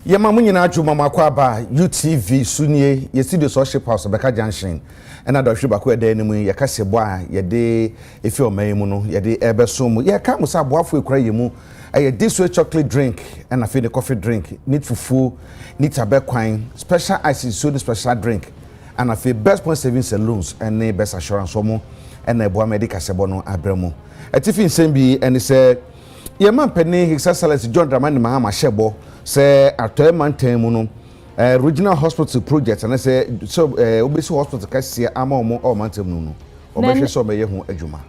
Yema munyina adwuma makwa ba UTV sunie ye studio social house Beka Junction ena dohwe bako eda enimu ye kase bo a ye de efi oman mu no ye de ebeso mu ye ka musa boafo ekura ye mu aye this way chocolate drink and afi the coffee drink need fufu need tabekwan special ice so special drink and afi best point saving saloons and best assurance omo and ebo medical sebo no abremu etifi nsem bi eni se ye man peni his excellence John Dramani Mahama shebo say atoy mantan mu no regional hospital project and say so obesi hospital kase ama omo o mantan mu no obehwe so meye hu adwuma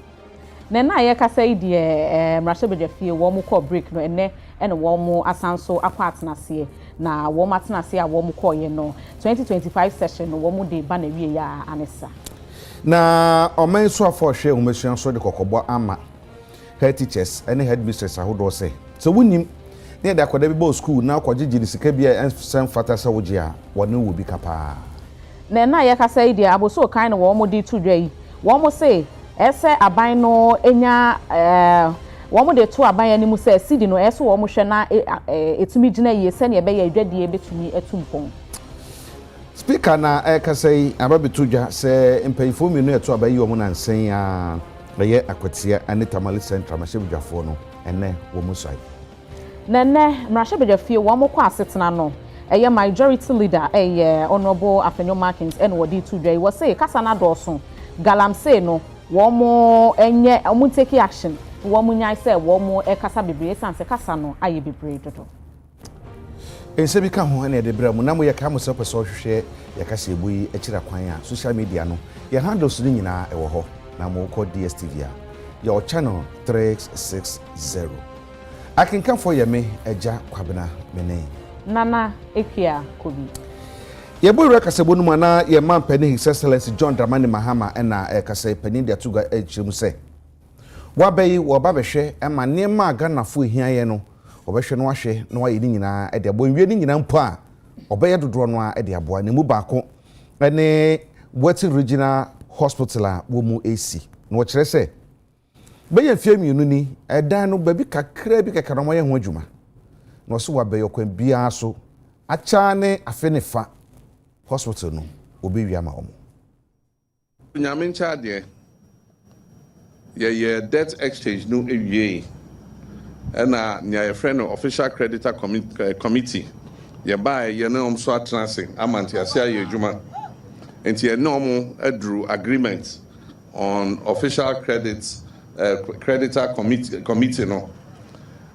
na ye kasa ide mrashe bedwafie wo mu call break no ene wo mu asanso akwatenase na wo matenase a wo mu call ye no 2025 session no wo mu de ba na wie ya anesa na oman so afohwe umesuan so de kokobo ama head teachers and head mistress ahodo say so wunim ne da akoda bi bo school na akogegiri sika bia ensem fata sa woje a woni wo bi kapa na ye kasa ide aboso kan no wo mu di tudwa yi wo mu say ese aban no enya wo mu de to aban ani mu say sidi no ese wo mu hwe na etumi gina ye se ne be ya adwadie betumi atumpon speaker na kasa yi ababetudwa se empayifo mi no eto aban yi wo mu na nsen a ye akwatia ani tamale central mashebudwafo no ene wo mu sai nene mrashebedwafie wo mu kwa asetena no eye majority leader honorable Afenyo Markins and wodi tudwa wo say kasa na doso Galamsey no wo mu enye omu take action wo mu nyai say wo mu kasa bebre sanse kasa no aye bebre dodo ense bi ka ho na de bra mu na mo ye ka mo se pese ohwehwe ye kasa ebuyi akira kwan a social media no ye handles ni nyina ewo ho na mo ko DSTV a your channel 360 I can come for you me eja kwabena mene nana ekia kobi ye bo rekasa bonu mana ye man pani his excellence John Dramani Mahama na kasa pani de atuga echirem se wabai wo babehwe ma nema ganafo hiaye no obehwe no ahwe no ayi ni nyina de abonwie ni nyina mpo a obeye dodoro no a de aboa ne mu baako ene Western Regional Hospital a wo mu AC no kire se beye fiamienu ni edan no babi kakra bi kakra ye ho adwuma no so wa beye kwan bia so acha ne afenefa hospital no obi wi ama omo nyame ncha de ye debt exchange no ewie na nya friend official creditor committee ye buy ye no omso atranse amanti ase aye adwuma enti ye no omo adru agreement on official creditor committee no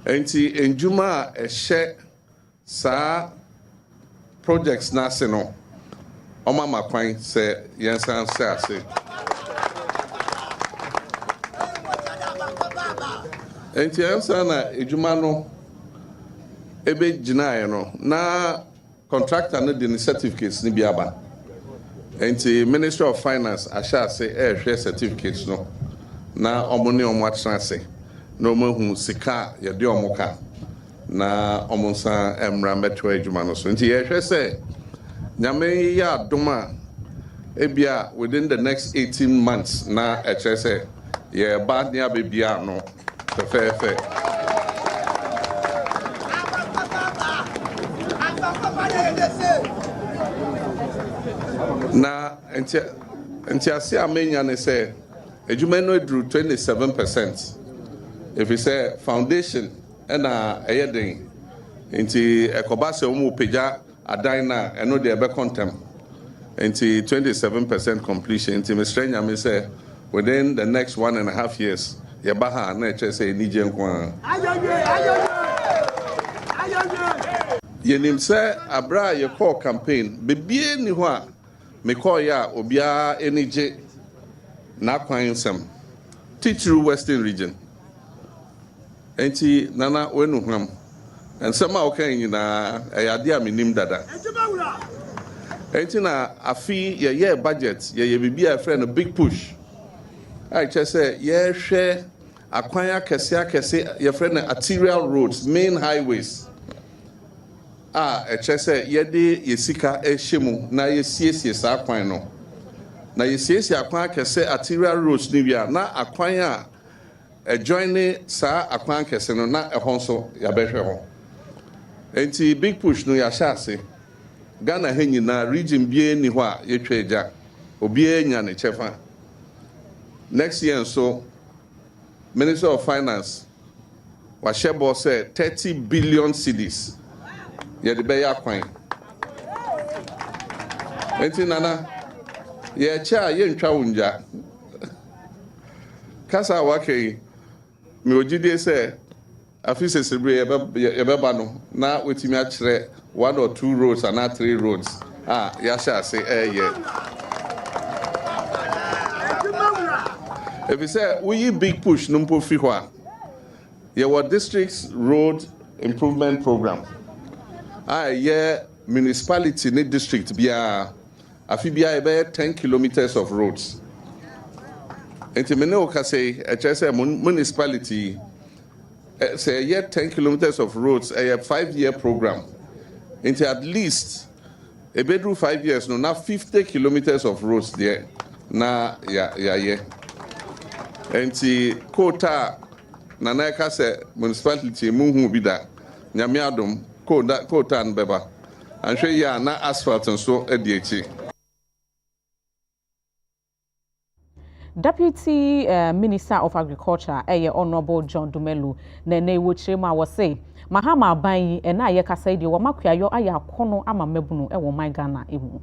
enti enjuma ehye sa projects na se no oma makwan se yensan se ase enti yensan na ejuma no ebe ginae no na contractor no de certificates ni biaba enti Ministry of Finance asha se ehwe certificates no na omone omo atranse na omo hu sika ye de omo ka na omo san emra meto adwuma no so nti ye hwe se nyame ya doma ebia within the next 18 months na eche se ye ba nia bebia no fefe na enti ase amenya ne se adwuma no edru 27%. If you say foundation na eyeden enti ekobase omo peja adan na eno de ebe contem enti 27% completion enti Mr. Nyame say within the next 1.5 years ye ba ha na eche say nije nkwa yenim say abra ye call campaign bebie ni ho a me call ya obia enije na kwan nsem teachru Western region enti nana wenu hwam ensem a okan nyina ayade a menim dada enti na afi ye budget ye bibia friend big push I just say ye hwe akwan akese ye friend arterial roads main highways just say ye de yesika ehemu na yesiesie sa akwan no na yesiesie akwan akese arterial roads ni bia na akwan a joining sa akwan kese no na ehonso ya behwe ho Enti big push no ya shase. Ghana he nyina region bie ni ho a yetwa eja. Obi enya ne chefa. Next year so Minister of Finance Washebo said 30 billion cedis. Yede be ya kwan. Enti nana ye cha ye ntwa wunja. Kasa wake me ogide say afise sebre ye beba no na wetimi a kire 1 or 2 roads and not 3 roads. Ya sha say yeah. If you say we big push numpo fi ho a your district's road improvement program. Yeah municipality ne district bia afi bia about 10 kilometers of roads. Enti me no ka say municipality say yeah 10 kilometers of roads a 5-year program. Enti at least a bedroom 5 years no now 50 kilometers of roads there. Na yeah. Enti quota na ka say municipality mu hu bi da nyame adom quota an beba anhwe ya na asphalt nso ediechi. Deputy Minister of Agriculture Honorable John Dumelu nene wochirema was say mahama aban na ye kasa de wo makuayo aya akono ama mabunu wo man Ghana emu.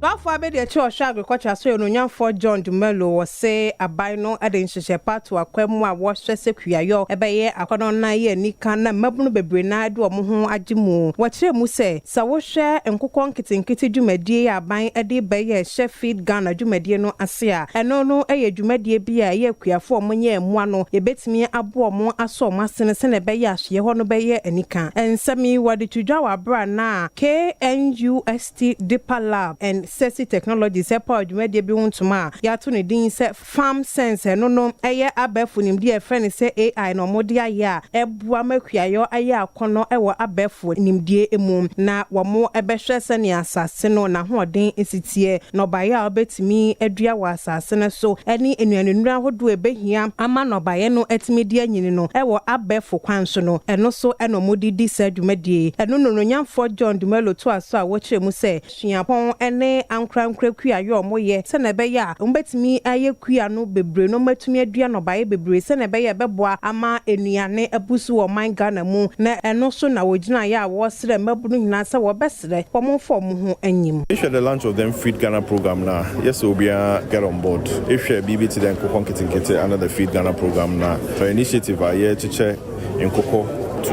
Bafo abede church agriculture so onyanfo John Dumelo was say abino ade nhyehyɛ part akwam a wo hwɛ sekuayo ebeye akono na ye nika na mabunu bebre na de omo ho agimu wo kire mu sɛ sa wo hwɛ nkokɔ nkitinkiti dwumadie aban ade beye hye feed Ghana dwumadie no ase a ɛno no ɛyɛ dwumadie bi a ye kuafo omo nye emu ano ebetimi abo omo aso omo asene se na beye ahye ho no beye anika ensami wode tudwa wa bra na KNUST Deeper Lab and Sesi technology se pa dwumadie bi wontuma ya to ne din se farm sense no eye abefu nimdi e friend se AI no modi aya ebua makuayo aya akono ewo abefu nimdie emu na womo ebehwe se ne asase no na hoden esitie no baye a obetimi adua wa asase ne so eni enuanenura hodo ebehia ama no baye no etimi di anyini no ewo abefu kwan so no eno so eno modi di se dwumadie eno no nyamfo John Dumelo to aso a wo kire mu se hweapon ene ankra kuayo omoye se na be ya umbetimi aye kua no bebre no matumi adua no baye bebre se na be ya beboa ama enuane abusu wo man Ghana mu na eno so na wogina ya wo sere mabunu hina se wo besere pomfo mo ho anyim. If the launch of them Feed Ghana program now, yes we'll be get on board. If you BB to them kokon under the Feed Ghana program now, for initiative I here to check in Koko to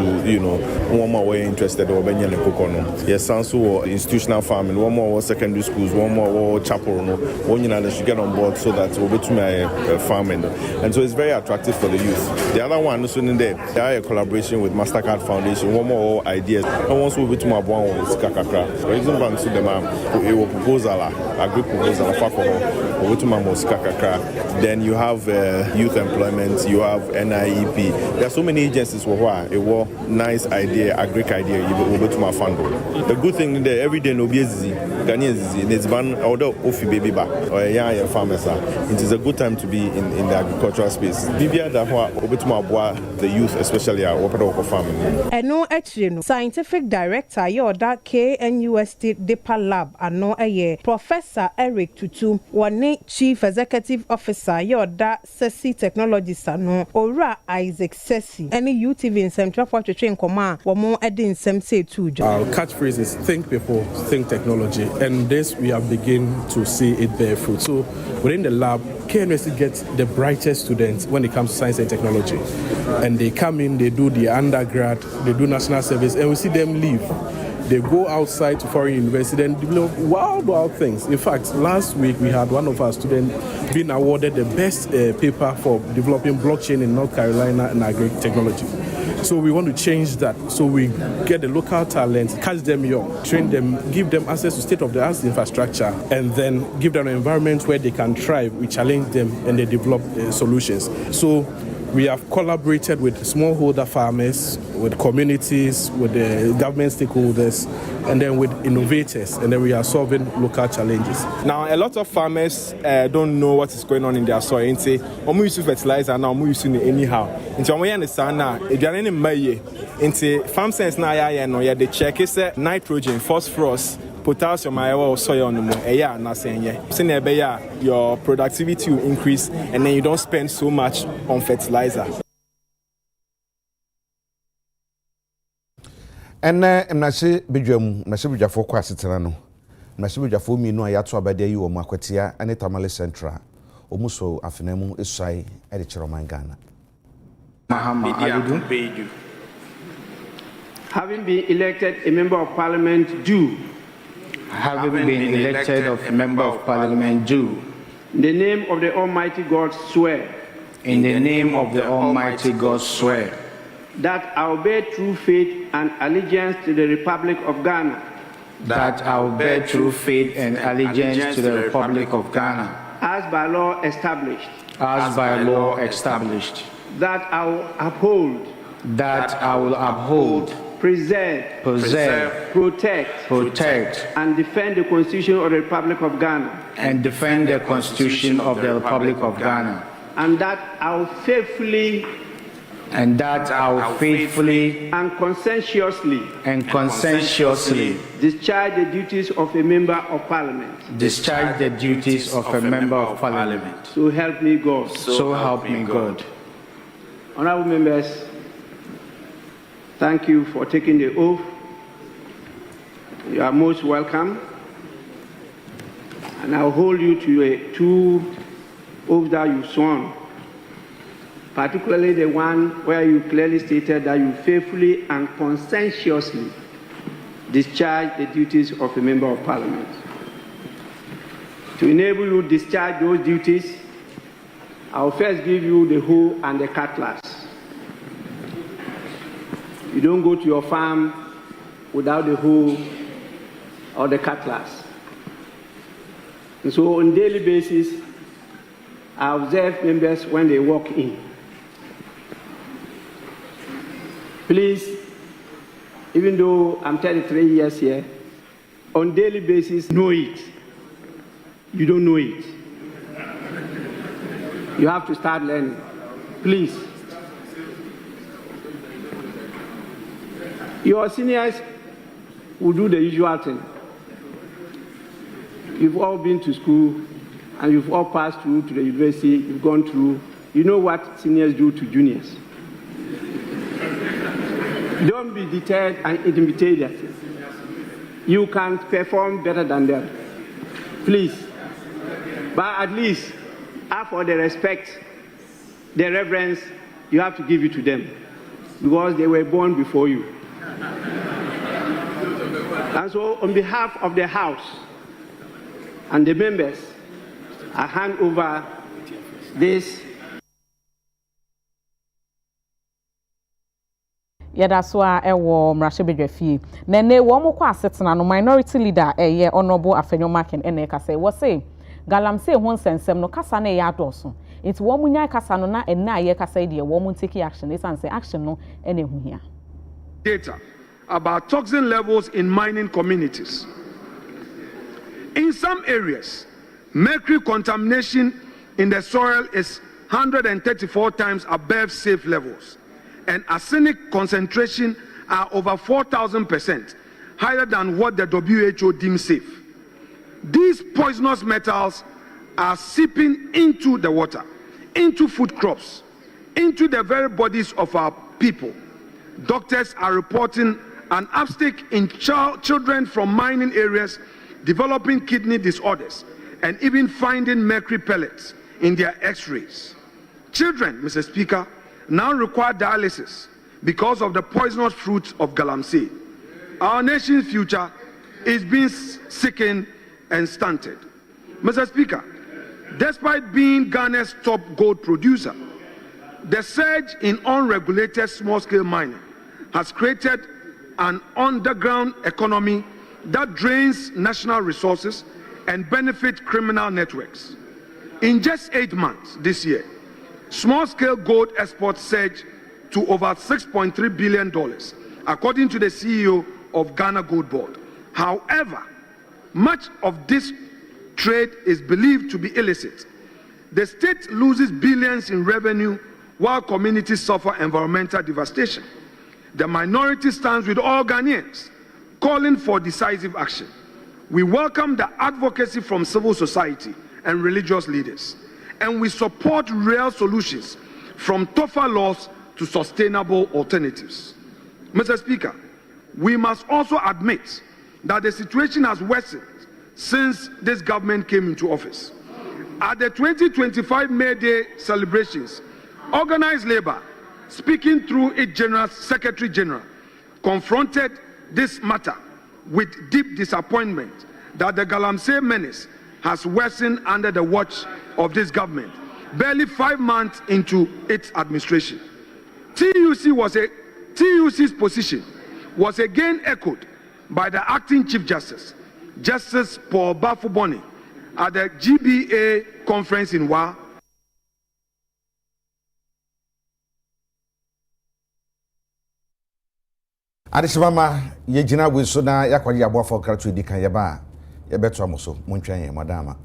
one more way interested or benyan and cocono. Yes, also institutional farming, one more secondary schools, one more chapel, one you should get on board so that we'll be to my farming. And so it's very attractive for the youth. The other one is in there. They are a collaboration with MasterCard Foundation, one more ideas. And once we'll be to my one is Kakakra. For example, to them a proposal, a good proposal, or to my most Kakakra. Then you have youth employment, you have NIEP. There are so many agencies for why nice idea, a great idea, you will go to my fund. The good thing there, every day no be easy. Ghanaians, it's one order of baby back or young farmers. It is a good time to be in the agricultural space. Bibia da ho obetuma the youth, especially our farming. And no actually scientific director, your that KNUST Deeper Lab, and no a Professor Eric Tutu, one chief executive officer, your that Sesi technologist, no Ora Isaac Sesi, any UTV in Central for to train command, or more adding some say too. Our catchphrase is think people, think technology, and this we have begun to see it bear fruit. So within the lab, KNUST gets the brightest students when it comes to science and technology, and they come in, they do the undergrad, they do national service, and we see them leave. They go outside to foreign university and develop wild things. In fact, last week we had one of our students being awarded the best paper for developing blockchain in North Carolina and agri-technology. So we want to change that. So we get the local talent, catch them young, train them, give them access to state-of-the-art infrastructure, and then give them an environment where they can thrive. We challenge them and they develop solutions. So We have collaborated with smallholder farmers, with communities, with the government stakeholders, and then with innovators, and then we are solving local challenges. Now, a lot of farmers don't know what is going on in their soil. And say, "I'm using fertilizer now. I'm using it anyhow." And so, we understand now. If you are in May, into farm science now, they check is nitrogen, phosphorus, potassium, or soil on the moon. Yeah, not saying yeah. Your productivity will increase, and then you don't spend so much on fertilizer. And mnase bedwam mnase bedwafo kwa setena no mnase bedwafo mi no ayato abade yi wo makwatia ane Tamale Central omuso afenemu esai e de Chiroman Ghana. Having been elected a member of parliament due. Having been elected a member of parliament due. In the name of the Almighty God swear. In the name of the Almighty God swear. That I will bear true faith and allegiance to the Republic of Ghana. That I will bear true faith and allegiance to the Republic of Ghana. As by law established. As by law established. That I will uphold. That I will uphold. Preserve. Protect. And defend the Constitution of the Republic of Ghana. And defend the Constitution of the Republic of Ghana. And that I will faithfully. And conscientiously discharge the duties of a member of parliament. So help me God. Honorable members, thank you for taking the oath. You are most welcome. And I'll hold you to two oaths that you've sworn. Particularly the one where you clearly stated that you faithfully and conscientiously discharge the duties of a member of parliament. To enable you to discharge those duties, I'll first give you the hoe and the cutlass. You don't go to your farm without the hoe or the cutlass. And so on a daily basis, I observe members when they walk in. Please, even though I'm 33 years here, on a daily basis, know it. You don't know it. You have to start learning. Please. Your seniors will do the usual thing. You've all been to school and you've all passed through to the university, you've gone through. You know what seniors do to juniors. Don't be deterred and intimidated. You can perform better than them. Please. But at least, for the respect, the reverence, you have to give it to them. Because they were born before you. And so, on behalf of the House and the members, I hand over this. Yadaswa ewo mrashebedwafie nene wo mo kwa asetena no minority leader honorable Afenyo Markin ene kasa wo say Galamsey ho nsensem no kasa na ya adoso enti wo munya kasa no na ene aye kasa de wo mu take action is say action no ene hu hia data about toxin levels in mining communities. In some areas, mercury contamination in the soil is 134 times above safe levels, and arsenic concentration are over 4,000% higher than what the WHO deems safe. These poisonous metals are seeping into the water, into food crops, into the very bodies of our people. Doctors are reporting an uptick in children from mining areas developing kidney disorders and even finding mercury pellets in their x-rays. Children, Mr. Speaker, now require dialysis because of the poisonous fruit of Galamsey. Our nation's future is being sickened and stunted. Mr. Speaker, despite being Ghana's top gold producer, the surge in unregulated small-scale mining has created an underground economy that drains national resources and benefits criminal networks. In just 8 months this year, Small-scale gold exports surged to over $6.3 billion, according to the CEO of Ghana Gold Board. However, much of this trade is believed to be illicit. The state loses billions in revenue while communities suffer environmental devastation. The minority stands with all Ghanaians, calling for decisive action. We welcome the advocacy from civil society and religious leaders, and we support real solutions from tougher laws to sustainable alternatives. Mr. Speaker, we must also admit that the situation has worsened since this government came into office. At the 2025 May Day celebrations, organized labor, speaking through its General Secretary General, confronted this matter with deep disappointment that the Galamsey menace has worsened under the watch of this government, barely 5 months into its administration. TUC's position was again echoed by the acting Chief Justice, Justice Paul Bafuboni, at the GBA conference in Wa. Adishimama yegyina we so na yakwaje aboafo kratu edi kan yeba yebeto amoso montwan ye madama.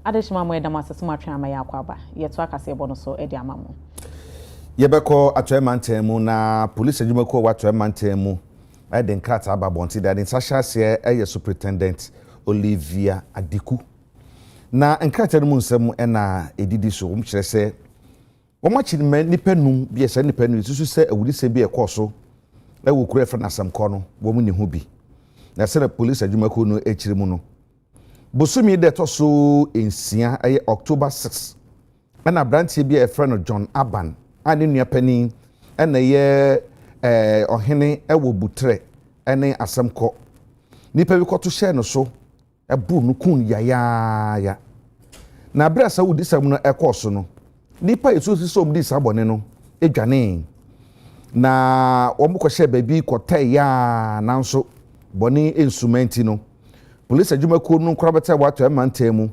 adeshima mo edam asese ma twa ya akwaba yeto akase ebo no so edi amamo yebeko atoemantemu na police adwumako watoemantemu eden krata ababonti da den sahase eye superintendent Olivia Adiku na nkrata no nsem na edidi so kire se womachi nipa num bi ese nipa num susu se awudi se bi ekoso ewo kure fra na samko no wo mu ni hu bi na se na police adwumako no echiri mu no bosumi de to so ensia eye October 6 na brantie bi e fra no John Aban ani nua pani na ye ohene ewo butre ene asamko nipa bi koto hye no so ebu no kun ya na brasa wudi sam no ekoso no nipa yesu so mdi sabone no edwane na omko hye baby kotai ya nanso boni instrumenti no police adwumako no krabata wato emantemu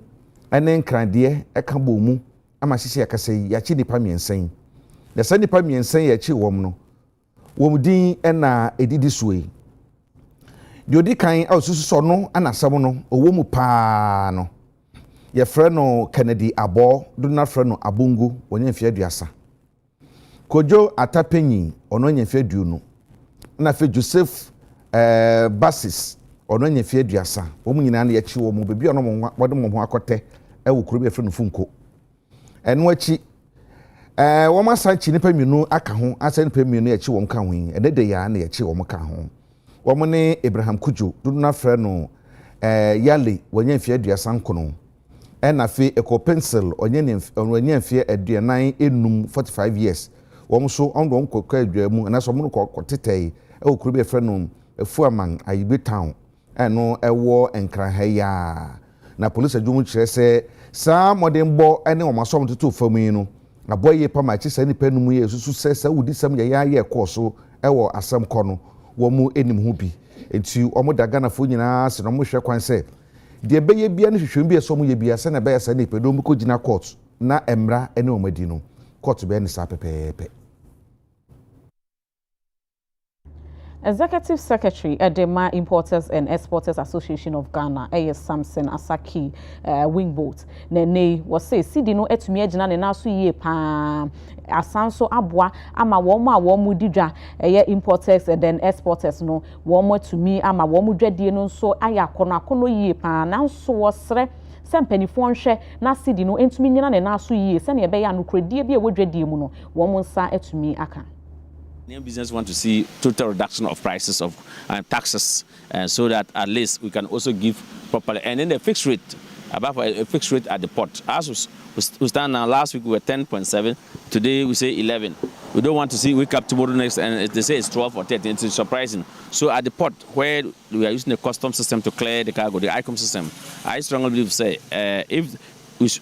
ene nkrade eka bo mu ama hye yakase ya chi nipa miensen ya sa nipa miensen ya chi wom no wom din na edidi suwe diodi kan asusu so no anasam no owo mu pa no ye frɛ no Kennedy Abo do na frɛ no Abungu onye mfie aduasa Kojo Atapenyi ono onye mfie aduonu na fe Joseph Basis ono onye mfie aduasa wom nyina na ye chi wom bebi ono mo wode mo ho akote ewo kuro bi frɛ no Funko eno achi wọ́n asan chi nipa mienu aka ho asan nipa mienu ya chi wọ́n ka ho edede ya na ya chi wọ́n ka ho wọ́n ne Abraham Kujo do na frɛ no Yale wonye mfie aduasa nkono na fe Eco Pencil onye mfie aduanan enum 45 years wọ́n so on don kokɔ aduamu na so mo ko tetei okuru be frɛ no Efuaman Ayibe Town no ewo Nkranha ya na police adwumu kyerɛ sɛ saa modern bo ne wɔn asom tutu famu no aboye pa ma chi sa nipa num ye susu sesa wudi sam ya ye koso ewo asam kɔ no wo mu enim hu bi enti omo daga na fo nyina se no mo hwɛ kwan se de beye bia ne hwehwem bi eso mo ye bia se na be sa nipa do mo ko gina court na emra ene o madi no court be ne sa pepepe. Executive Secretary Edema Importers and Exporters Association of Ghana, A.S. Samson Asaki Wingboat. Nene was say, Sidi no etumi agina ne naso ye pa asanso abwa ama womu didwa importers and then exporters no womu tumi ama womu dwadie no so aya akono ye pa nanso wosre sempanyfo nhwe na Sidi no entumi nyina ne naso ye se ne be ya no kredie bi e wodwadie mu no womu nsa etumi aka. Business want to see total reduction of prices of taxes, so that at least we can also give properly. And then the fixed rate, above a fixed rate at the port. As we stand now, last week we were 10.7, today we say 11. We don't want to see wake up tomorrow next and they say it's 12 or 13. It's surprising. So at the port where we are using the custom system to clear the cargo, the ICOM system, I strongly believe say if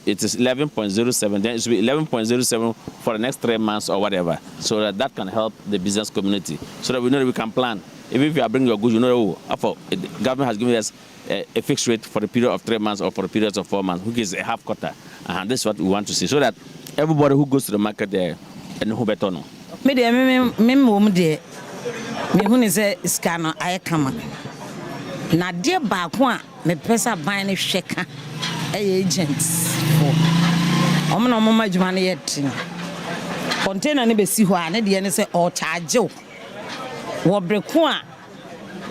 it is 11.07, then it should be 11.07 for the next 3 months or whatever, so that can help the business community, so that we know that we can plan. If you are bringing your goods, you know, the government has given us a fixed rate for the period of 3 months or for the period of 4 months, which is a half quarter, and this is what we want to see, so that everybody who goes to the market there and who better know. Me there, me mum there, me who is a scanner, I come. Na dear Bakwa, me pesa buying a shaker. Agents for no mama jumane yet container ne be si ho a ne de ne se o charge wo breko a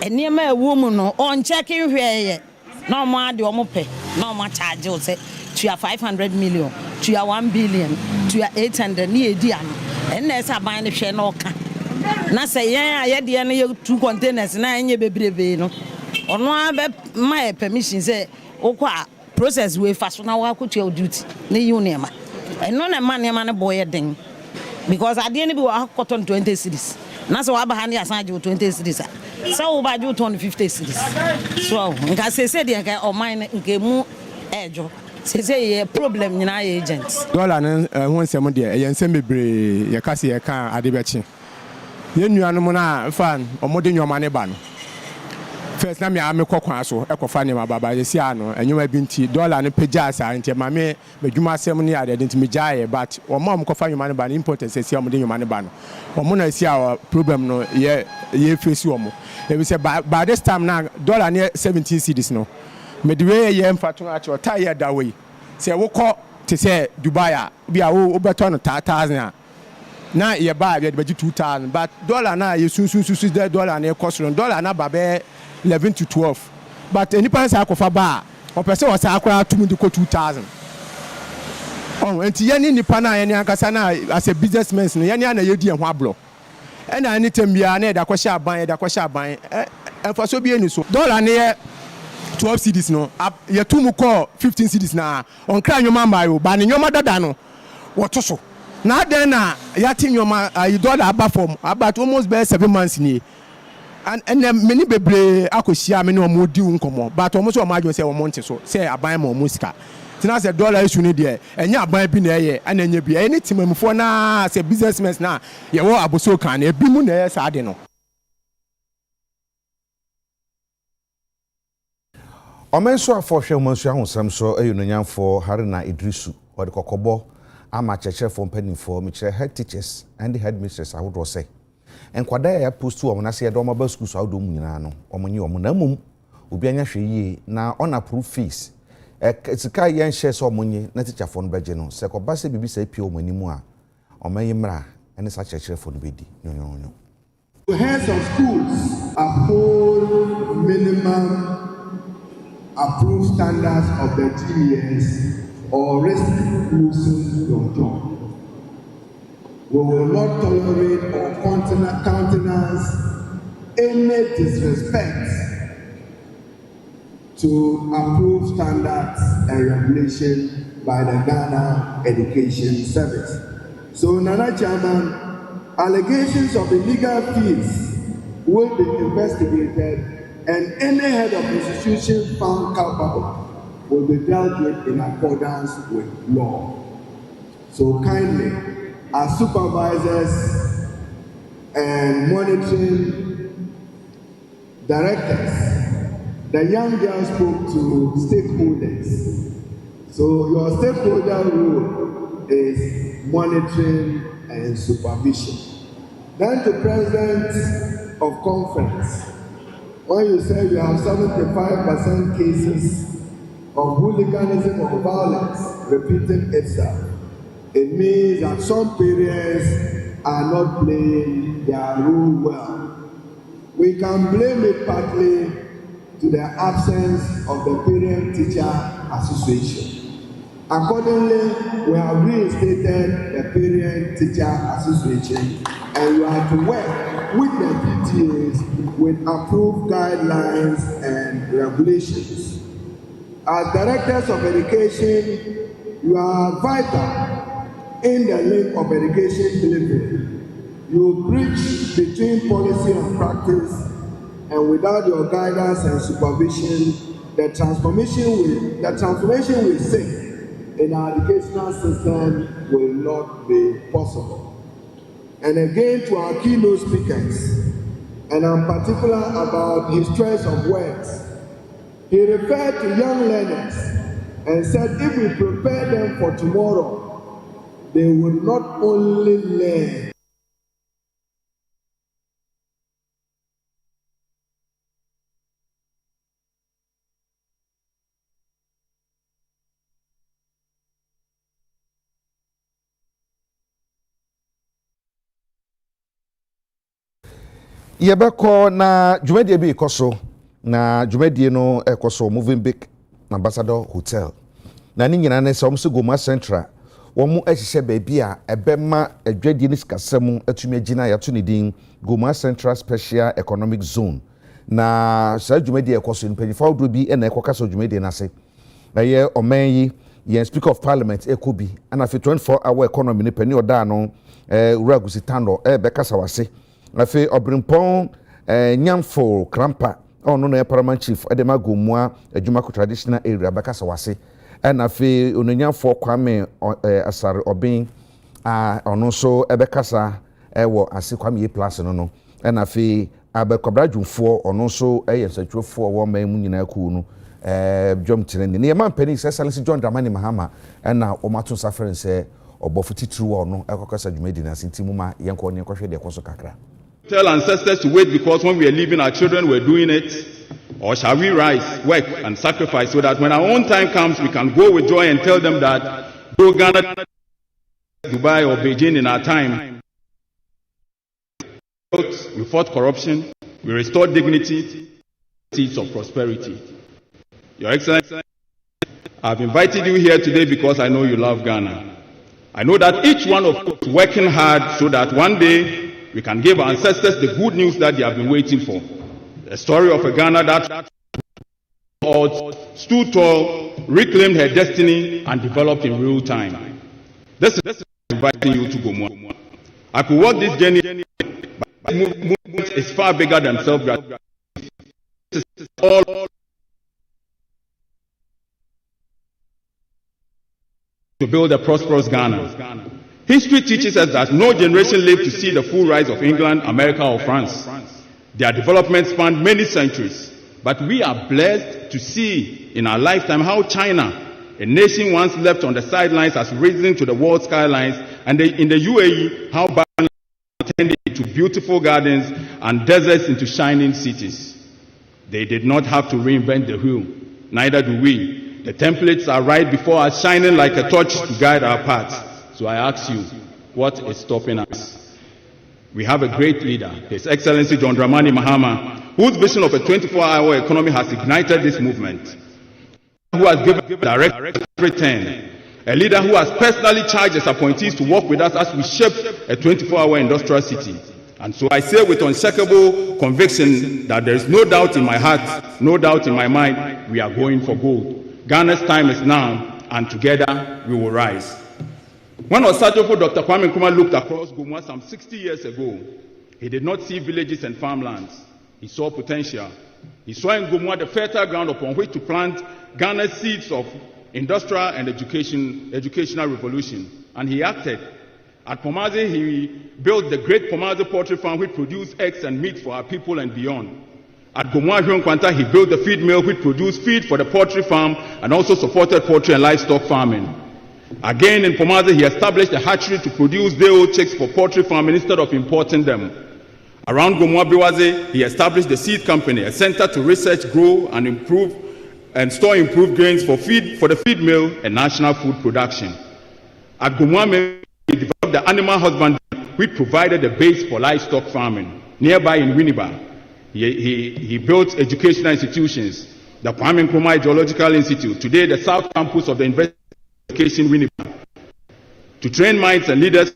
enema ewo mu no on check hweye na mo ade o mo pe na mo charge o se to 500 million to 1 billion to 800 ne edi an enne se aban ne hwe na oka na se yen aye de ne 2 containers na enye bebrebe no ono abe my permission say okwa process we fast na wa kutu duty ne union ma eno na man ne boy den because ade ne bi wa cotton 20 cities na so wa ba han ya san 20 cities so wo ba ju 250 cities so nka se de nka o man nke mu ejo se ye problem nyina ye agents dollar ne ho nsem de ye nsem bebre ye kase ye kan ade bechi ye nuanom na fan omode nyoma ne ba no first na me am kokwan so ekofa ne mababa ye si ano enyuma bi nti dollar ne pagya asa nti ma me badwuma asem ne ade nti me gyae but o ma am kofa nyuma ne ba ne important se si am de nyuma ne ba no o mo na si our problem no ye face o mo e be say by this time na dollar ne 17 cedis no me de we ye mfato acho tie da we say wo ko te say Dubai a bi a wo beto no 1000 na ye ba be 2000 but dollar na ye sunsun the dollar na cost dollar na ba be 11 to 12 but any pan say akofa ba o pese o say akora tum di ko 2000 oh enti ye ni nipa na ye ni ankasa na as a businessman no ye ni na ye di ho ablo and anytime bia na da ko sha ban enfaso bi eni so dollar na ye 12 cedis no ye tum ko 15 cedis na on kra nyoma mayo ba ne nyoma dada no woto so na den na ya ti nyoma dollar aba from about almost be 7 months ni and many bebre akosia me no mo di unkomo but omo so o ma jo say o monte so say aban ma o musika tina say dollar issue ni de enya aban bi na eye ana enya bi any timamfo na say businessmen na ye wo aboso kan na ebi mu na eye sa de no Omenso afọhwe omenso ahosam so ayunonyamfo Haruna Idrisu odi kokobo ama chechefo mpanimfo mechire head teachers and the headmistress awodo say enkwada ya post wo na say do maba school so awodo mu nyina no omonye omo na mum obi anya hwe yie na on approve fees sika yen share so omonye na teacherfo no beje no se ko ba se bibi se pie omanimu a omanyi mra ene sa chechefo no bedi nyonyonyo. The heads of schools uphold minimum approved standards of the TES or risk losing your job. We will not tolerate or countenance any disrespect to approved standards and regulation by the Ghana Education Service. So, Nana Chairman, allegations of illegal fees will be investigated and any head of institution found culpable will be dealt with in accordance with law. So kindly, as supervisors and monitoring directors, the young girl spoke to stakeholders. So your stakeholder role is monitoring and supervision. Then the president of conference, when you say you have 75% cases of hooliganism or violence repeating itself, it means that some parents are not playing their role well. We can blame it partly to the absence of the Parent-Teacher Association. Accordingly, we have reinstated the Parent-Teacher Association and we are to work with the PTAs with approved guidelines and regulations. As directors of education, you are vital in the link of education delivery. You bridge between policy and practice, and without your guidance and supervision, the transformation we seek in our educational system will not be possible. And again, to our keynote speakers, and I'm particular about his choice of words. He referred to young learners and said if we prepare them for tomorrow, they will not only learn. Yebeko na dwumadie bi ikoso na dwumadie no ekoso moving big ambassador hotel na ni nyina ne se omso Goma Central womu ehihye ba bia ebema adwadie ni sikasem atumi agina yato ne din Goma Central Special Economic Zone na sa dwumadie ekoso mpanyifo dro bi na ekokaso dwumadie na se na ye oman yi ye Speaker of Parliament ekobi ana fi 24-hour economy ni pani oda no uragusi tando bekasa wase afi obrimpon nyamfo krampa ono no Parliament chief edema gomua adwumako traditional area bekasa wase and afi ononyamfo kwame asare obin ono so ebekasa ewo ase kwame ye plus no and afi abekobradwumfo ono so ensatwofo wo man mu nyina ku no jom tirende ne man pani Excellency John Dramani Mahama na omato saferen obofo titru ono ekokasa dwumadi na sentimu ma yenko ne kohwe de koso kakra. Tell ancestors to wait because when we are leaving, our children were doing it. Or shall we rise, work, and sacrifice so that when our own time comes, we can go with joy and tell them that though Ghana, Dubai, or Beijing in our time, we fought corruption, we restored dignity, seeds of prosperity. Your Excellency, I've invited you here today because I know you love Ghana. I know that each one of us is working hard so that one day we can give our ancestors the good news that they have been waiting for. A story of a Ghana that stood tall, reclaimed her destiny, and developed in real time. This is inviting you to Gomua. I could walk this journey, but movement is far bigger than self-gratification. This is all to build a prosperous Ghana. History teaches us that no generation lived to see the full rise of England, America, or France. Their development spanned many centuries, but we are blessed to see in our lifetime how China, a nation once left on the sidelines, has risen to the world skylines, and in the UAE, how Bangladesh turned into beautiful gardens and deserts into shining cities. They did not have to reinvent the wheel, neither do we. The templates are right before us, shining like a torch to guide our path. So I ask you, what is stopping us? We have a great leader, His Excellency John Dramani Mahama, whose vision of a 24-hour economy has ignited this movement, who has given direct return, a leader who has personally charged his appointees to work with us as we shape a 24-hour industrial city. And so I say with unshakable conviction that there is no doubt in my heart, no doubt in my mind, we are going for gold. Ghana's time is now, and together we will rise. When Osajofo Dr. Kwame Nkrumah looked across Gomua some 60 years ago, he did not see villages and farmlands. He saw potential. He saw in Gomua the fertile ground upon which to plant Ghana's seeds of industrial and educational revolution. And he acted. At Pomazi, he built the great Pomazi poultry farm which produced eggs and meat for our people and beyond. At Gomua Kwanta, he built the feed mill which produced feed for the poultry farm and also supported poultry and livestock farming. Again, in Pomazi, he established a hatchery to produce day-old chicks for poultry farming instead of importing them. Around Gomua Biwaze, he established the seed company, a center to research, grow, and improve and store improved grains for the feed mill and national food production. At Gomua, he developed the animal husbandry, which provided the base for livestock farming. Nearby in Winneba, he built educational institutions, the Kwame Nkrumah Geological Institute, today the South Campus of the Education Winneba, to train minds and leaders.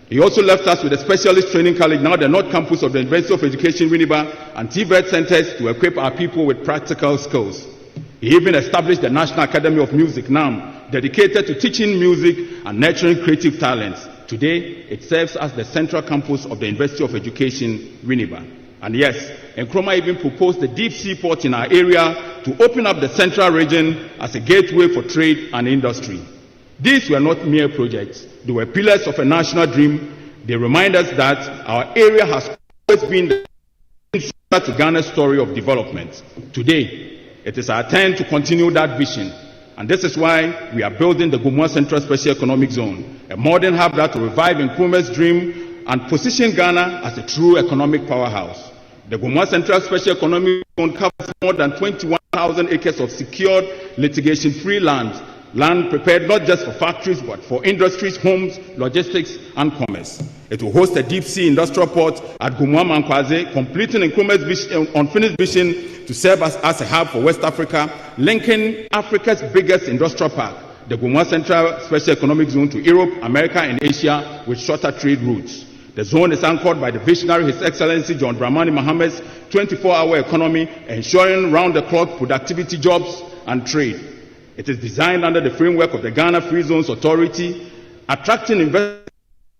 He also left us with a specialist training college, now the North Campus of the University of Education Winneba, and TVET centers to equip our people with practical skills. He even established the National Academy of Music, NAM, dedicated to teaching music and nurturing creative talents. Today, it serves as the central campus of the University of Education Winneba. And yes, Nkrumah even proposed the deep sea port in our area to open up the central region as a gateway for trade and industry. These were not mere projects. They were pillars of a national dream. They remind us that our area has always been the center to Ghana's story of development. Today, it is our turn to continue that vision. And this is why we are building the Gomua Central Special Economic Zone, a modern hub that will revive Nkrumah's dream and position Ghana as a true economic powerhouse. The Gomua Central Special Economic Zone covers more than 21,000 acres of secured, litigation-free land prepared not just for factories, but for industries, homes, logistics, and commerce. It will host a deep-sea industrial port at Gomua Mankwaze, completing Nkrumah's unfinished vision to serve as a hub for West Africa, linking Africa's biggest industrial park, the Gomua Central Special Economic Zone, to Europe, America, and Asia with shorter trade routes. The zone is anchored by the visionary His Excellency John Dramani Mahama's 24-hour economy, ensuring round-the-clock productivity, jobs, and trade. It is designed under the framework of the Ghana Free Zones Authority, attracting investment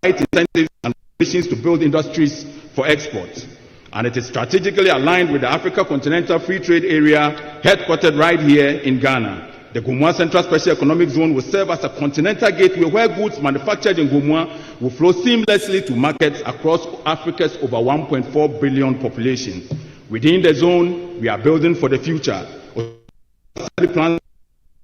incentives and conditions to build industries for export. And it is strategically aligned with the Africa Continental Free Trade Area, headquartered right here in Ghana. The Gomua Central Special Economic Zone will serve as a continental gateway where goods manufactured in Gomua will flow seamlessly to markets across Africa's over 1.4 billion population. Within the zone, we are building for the future. Plans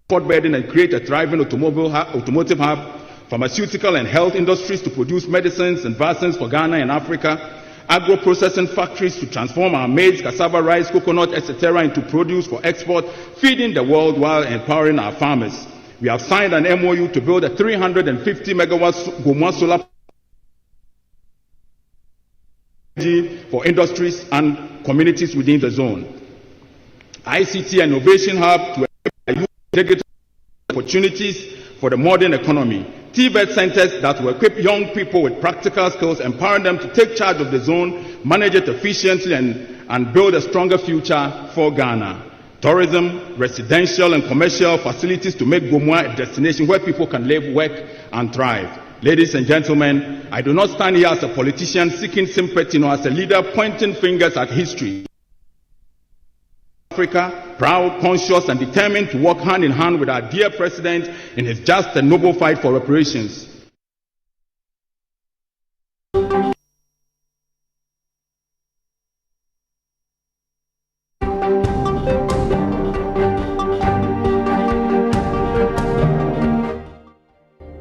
port bedding and create a thriving automotive hub, pharmaceutical and health industries to produce medicines and vaccines for Ghana and Africa, agro-processing factories to transform our maize, cassava, rice, coconut, etc. into produce for export, feeding the world while empowering our farmers. We have signed an MOU to build a 350 megawatt Gomwa solar for industries and communities within the zone. ICT and Innovation Hub to equip opportunities for the modern economy. TVET centers that will equip young people with practical skills, empower them to take charge of the zone, manage it efficiently, and build a stronger future for Ghana. Tourism, residential and commercial facilities to make Gomwa a destination where people can live, work, and thrive. Ladies and gentlemen, I do not stand here as a politician seeking sympathy nor as a leader pointing fingers at history. Africa, proud, conscious, and determined to work hand in hand with our dear president in his just and noble fight for reparations.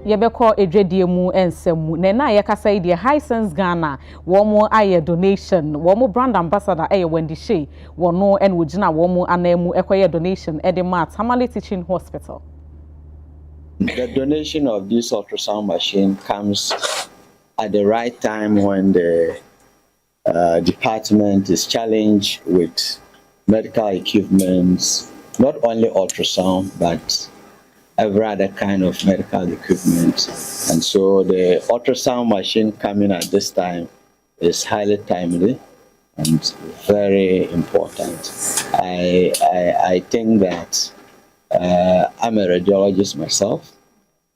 Yebeko edwedie mu ensemu na yakasa ide High Sense Ghana womo aye donation womo brand ambassador Wendy Shea wono en wogina womo anemu ekoye donation edema Tamale Teaching Hospital. The donation of this ultrasound machine comes at the right time when the department is challenged with medical equipment, not only ultrasound but every other kind of medical equipment. And so the ultrasound machine coming at this time is highly timely and very important. I think that I'm a radiologist myself,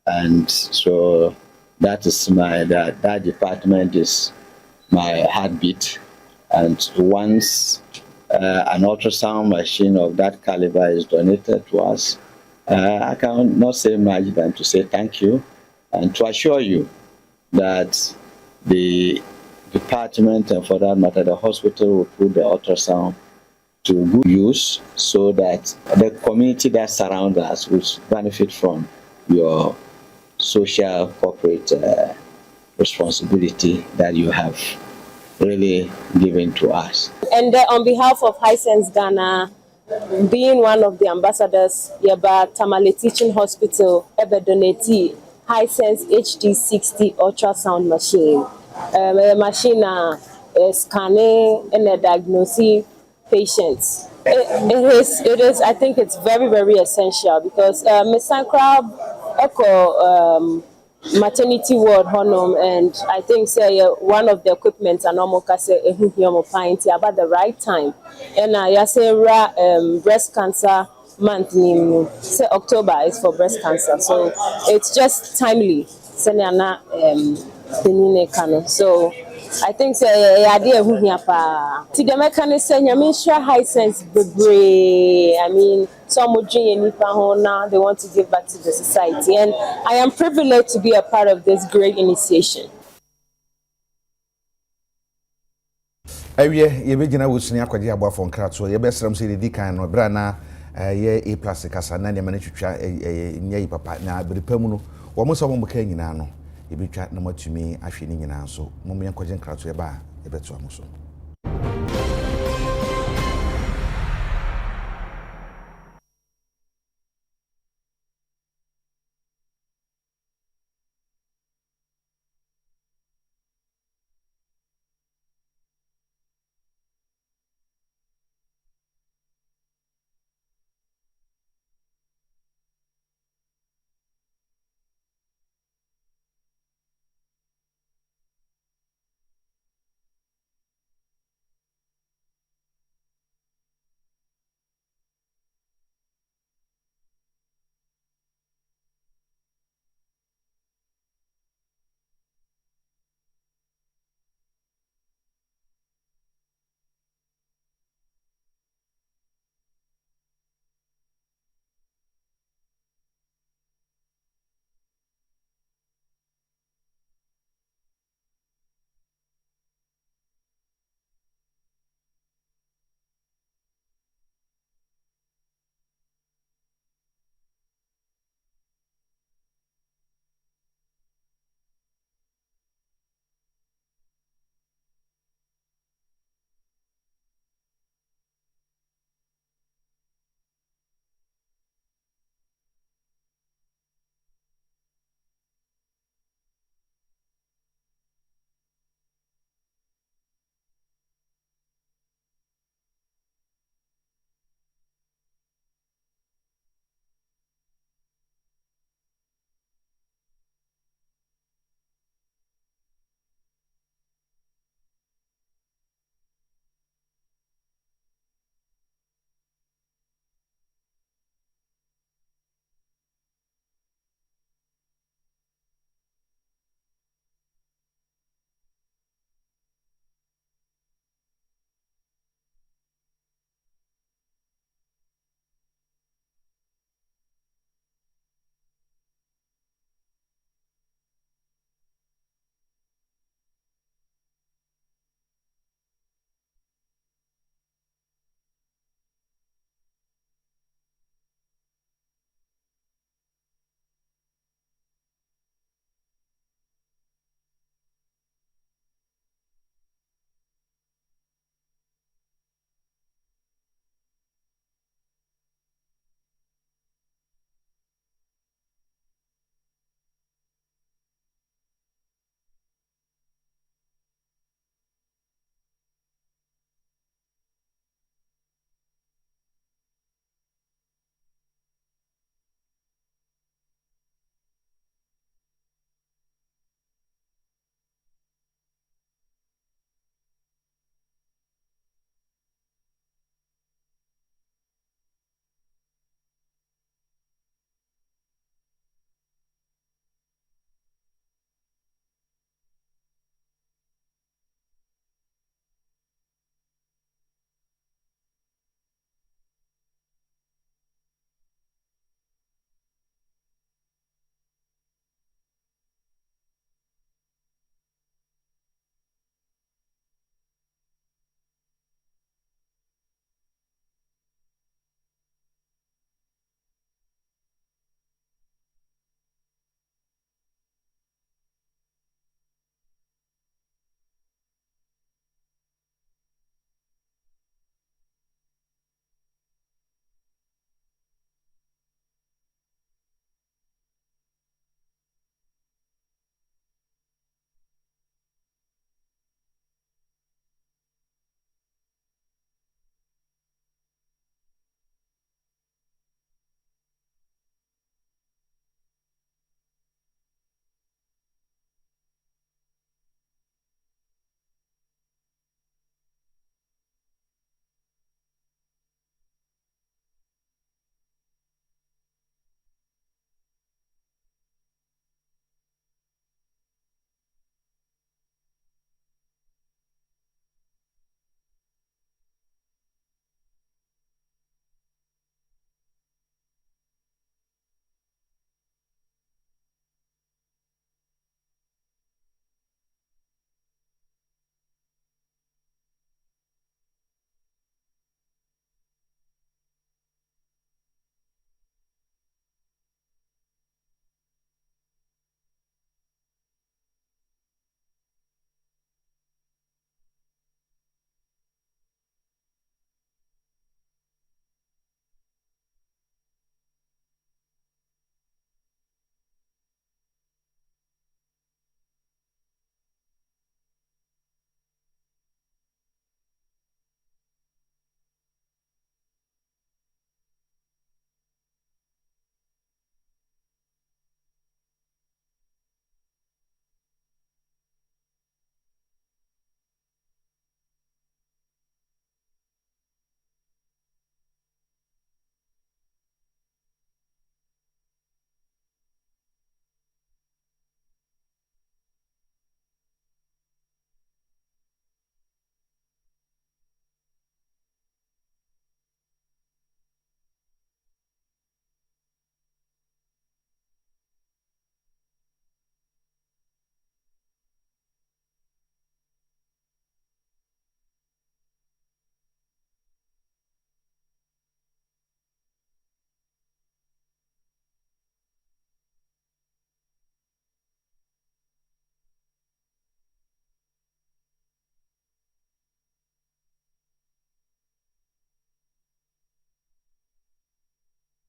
and so that is that department is my heartbeat. And once an ultrasound machine of that caliber is donated to us, I cannot say much than to say thank you and to assure you that the department, and for that matter the hospital, will put the ultrasound to good use so that the community that surrounds us will benefit from your social corporate responsibility that you have really given to us. And on behalf of High Sense Ghana, being one of the ambassadors, Yaba Tamale Teaching Hospital, Ebe donate High Sense HD60 ultrasound machine. A machine scanning and diagnosing patients. It is. I think it's very, very essential because Ms. Sankrab echo maternity ward honum, and I think say one of the equipment and normal kase about the right time. And I say breast cancer month say October is for breast cancer, so it's just timely. So I think say idea who here pa. To the mechanism, High Sense I mean, some would now they want to give back to the society, and I am privileged to be a part of this great initiation. Ewie yebegina wusuni akwaje abafo nkrato yebesram se dedi kan no bra na ye A+ kasa na ne mane twitwa nyai papa na beripam no wo mo so mo ka nyina no yebetwa na matumi ahwe ni nyina so mo me nkwaje nkrato yeba yebeto amoso.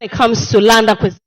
it comes to land acquisition.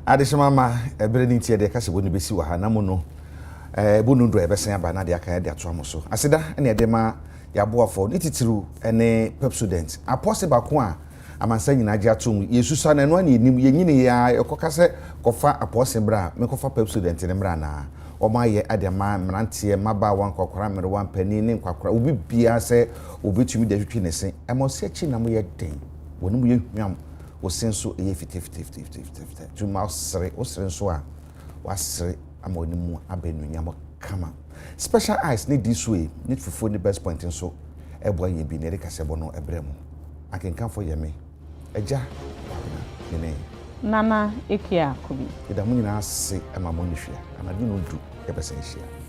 adeshima ma ebere ni tie de ka se boni besi wa ha na mo no bonu ndo ebesen aba na de aka de ato amoso aseda na de ma ya boafo ni titiru ene pepsodent apose bako a amansa nyina agi atom yesusa na no ani nim yenyine ya ekoka se kofa apose bra me kofa pepsodent ne mra na omaye adema mrantie maba wan kokora mere wan pani ne kwakora obi bia se obetumi de twetwe ne se emose chi na mo ye den wonu mo ye hwam wo senso eye 50 tu ma osre nso a wasre amonimu abenunyam kama special eyes ne this way need fufu ne best point nso ebo ye bi ne de kasebo no ebremu akenkan for yeme eja ne Nana Ekia Kubi. Ida mu nyina ase ama mo nhwia. Anadu no du e besa nhia.